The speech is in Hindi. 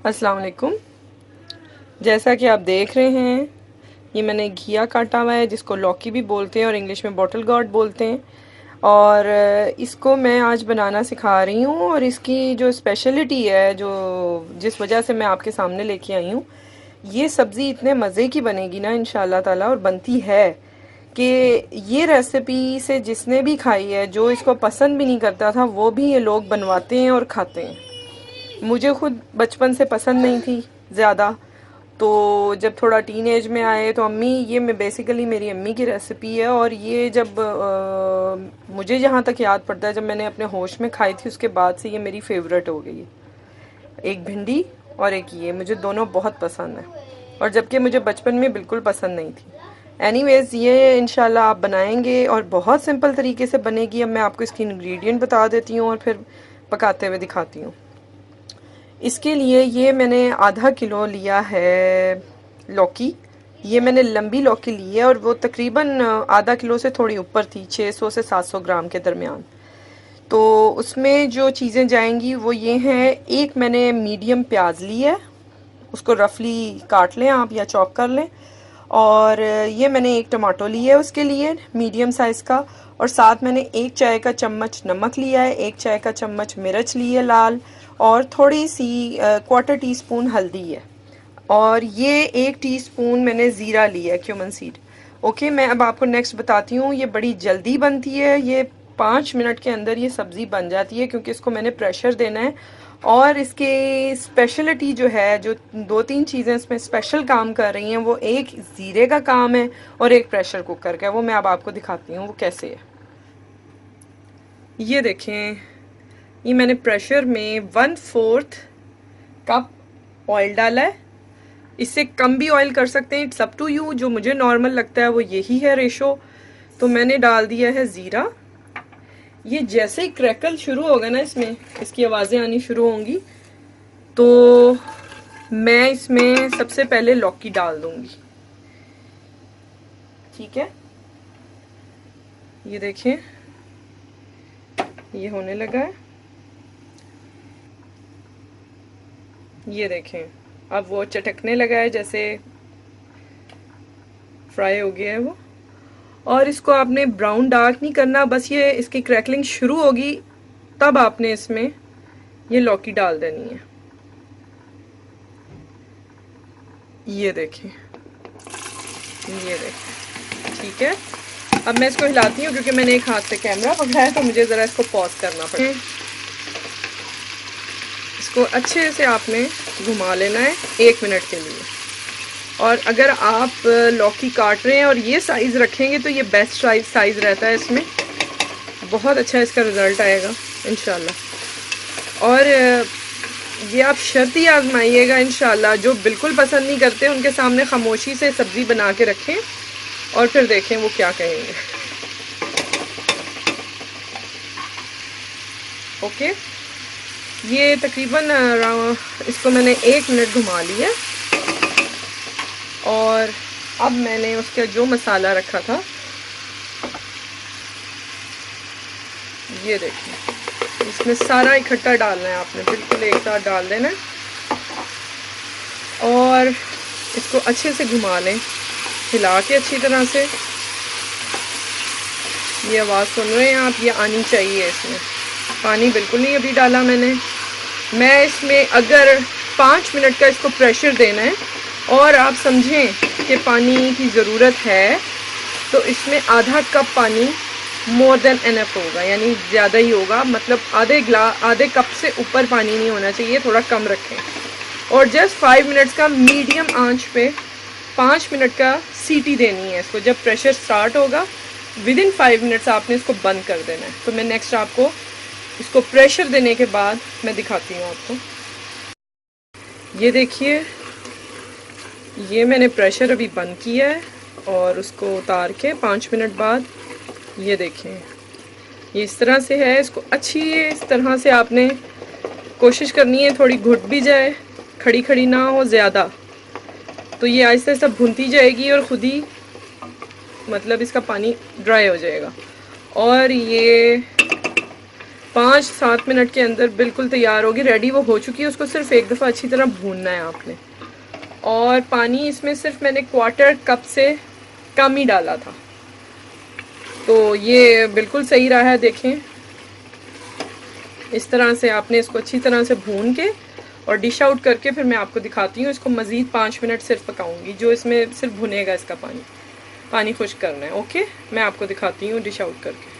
अस्सलाम वालेकुम। जैसा कि आप देख रहे हैं, ये मैंने घिया काटा हुआ है, जिसको लौकी भी बोलते हैं और इंग्लिश में बॉटल गॉर्ड बोलते हैं। और इसको मैं आज बनाना सिखा रही हूँ, और इसकी जो स्पेशलिटी है, जो जिस वजह से मैं आपके सामने लेके आई हूँ, ये सब्ज़ी इतने मज़े की बनेगी ना इंशाल्लाह ताला, और बनती है कि ये रेसिपी से जिसने भी खाई है, जो इसको पसंद भी नहीं करता था, वो भी ये लोग बनवाते हैं और खाते हैं। मुझे खुद बचपन से पसंद नहीं थी ज़्यादा, तो जब थोड़ा टीन एज में आए तो अम्मी, ये मैं बेसिकली मेरी अम्मी की रेसिपी है, और ये जब मुझे जहाँ तक याद पड़ता है, जब मैंने अपने होश में खाई थी, उसके बाद से ये मेरी फेवरेट हो गई है। एक भिंडी और एक ये, मुझे दोनों बहुत पसंद है, और जबकि मुझे बचपन में बिल्कुल पसंद नहीं थी। एनीवेज़, ये इंशाल्लाह आप बनाएंगे और बहुत सिंपल तरीके से बनेगी। अब मैं आपको इसकी इंग्रेडिएंट बता देती हूँ और फिर पकाते हुए दिखाती हूँ। इसके लिए ये मैंने आधा किलो लिया है लौकी। ये मैंने लंबी लौकी ली है, और वो तकरीबन आधा किलो से थोड़ी ऊपर थी, 600 से 700 ग्राम के दरमियान। तो उसमें जो चीज़ें जाएंगी वो ये हैं। एक मैंने मीडियम प्याज ली है, उसको रफली काट लें आप या चॉप कर लें। और ये मैंने एक टमाटो लिया है उसके लिए, मीडियम साइज़ का। और साथ मैंने एक चाय का चम्मच नमक लिया है, एक चाय का चम्मच मिर्च ली है लाल, और थोड़ी सी क्वार्टर टी स्पून हल्दी है। और ये 1 टीस्पून मैंने ज़ीरा लिया है, क्यूमन सीड। ओके, मैं अब आपको नेक्स्ट बताती हूँ। ये बड़ी जल्दी बनती है, ये 5 मिनट के अंदर ये सब्ज़ी बन जाती है, क्योंकि इसको मैंने प्रेशर देना है। और इसके स्पेशलिटी जो है, जो 2-3 चीज़ें इसमें स्पेशल काम कर रही हैं, वो एक ज़ीरे का काम है और एक प्रेशर कुकर का है। वो मैं अब आपको दिखाती हूँ वो कैसे है। ये देखें, ये मैंने प्रेशर में 1/4 कप ऑयल डाला है। इससे कम भी ऑयल कर सकते हैं, इट्स अप टू यू। जो मुझे नॉर्मल लगता है वो यही है रेशो। तो मैंने डाल दिया है ज़ीरा। ये जैसे ही क्रैकल शुरू होगा ना, इसमें इसकी आवाज़ें आनी शुरू होंगी, तो मैं इसमें सबसे पहले लौकी डाल दूंगी। ठीक है, ये देखें, ये होने लगा है। ये देखें, अब वो चटकने लगा है, जैसे फ्राई हो गया है वो। और इसको आपने ब्राउन डार्क नहीं करना, बस ये इसकी क्रैकलिंग शुरू होगी तब आपने इसमें ये लौकी डाल देनी है। ये देखें, ये देखें, ठीक है। अब मैं इसको हिलाती हूँ, क्योंकि मैंने एक हाथ से कैमरा पकड़ा है, तो मुझे ज़रा इसको पॉज करना पड़ेगा। इसको अच्छे से आपने घुमा लेना है 1 मिनट के लिए। और अगर आप लौकी काट रहे हैं और ये साइज़ रखेंगे, तो ये बेस्ट साइज़ रहता है, इसमें बहुत अच्छा इसका रिज़ल्ट आएगा इंशाल्लाह। और ये आप शर्त ही आजमाइएगा इंशाल्लाह। जो बिल्कुल पसंद नहीं करते, उनके सामने खामोशी से सब्ज़ी बना के रखें और फिर देखें वो क्या कहेंगे। ओके, ये तकरीबन इसको मैंने 1 मिनट घुमा लिया। और अब मैंने उसका जो मसाला रखा था, ये देखिए, इसमें सारा इकट्ठा डालना है आपने, बिल्कुल एक साथ डाल देना है। और इसको अच्छे से घुमा लें, हिला के अच्छी तरह से। ये आवाज़ सुन रहे हैं आप, ये आनी चाहिए। इसमें पानी बिल्कुल नहीं अभी डाला मैंने। मैं इसमें अगर 5 मिनट का इसको प्रेशर देना है और आप समझें कि पानी की ज़रूरत है, तो इसमें आधा कप पानी मोर देन एनफ होगा, यानी ज़्यादा ही होगा। मतलब आधे कप से ऊपर पानी नहीं होना चाहिए, थोड़ा कम रखें। और जस्ट 5 मिनट्स का मीडियम आंच पे 5 मिनट का सीटी देनी है इसको। जब प्रेशर स्टार्ट होगा, विदिन 5 मिनट्स आपने इसको बंद कर देना है। तो मैं नेक्स्ट आपको इसको प्रेशर देने के बाद मैं दिखाती हूँ आपको। ये देखिए, ये मैंने प्रेशर अभी बंद किया है, और उसको उतार के 5 मिनट बाद ये देखें, ये इस तरह से है। इसको अच्छी इस तरह से आपने कोशिश करनी है, थोड़ी घुट भी जाए, खड़ी खड़ी ना हो ज़्यादा। तो ये आहिस्ता आहिस्ता भुनती जाएगी और ख़ुद ही मतलब इसका पानी ड्राई हो जाएगा। और ये 5-7 मिनट के अंदर बिल्कुल तैयार होगी, रेडी वो हो चुकी है। उसको सिर्फ एक दफ़ा अच्छी तरह भूनना है आपने। और पानी इसमें सिर्फ मैंने 1/4 कप से कम ही डाला था, तो ये बिल्कुल सही रहा है। देखें, इस तरह से आपने इसको अच्छी तरह से भून के और डिश आउट करके फिर मैं आपको दिखाती हूँ। इसको मज़ीद 5 मिनट सिर्फ पकाऊंगी, जो इसमें सिर्फ भुनेगा इसका पानी खुश्क करना है। ओके, मैं आपको दिखाती हूँ डिश आउट करके।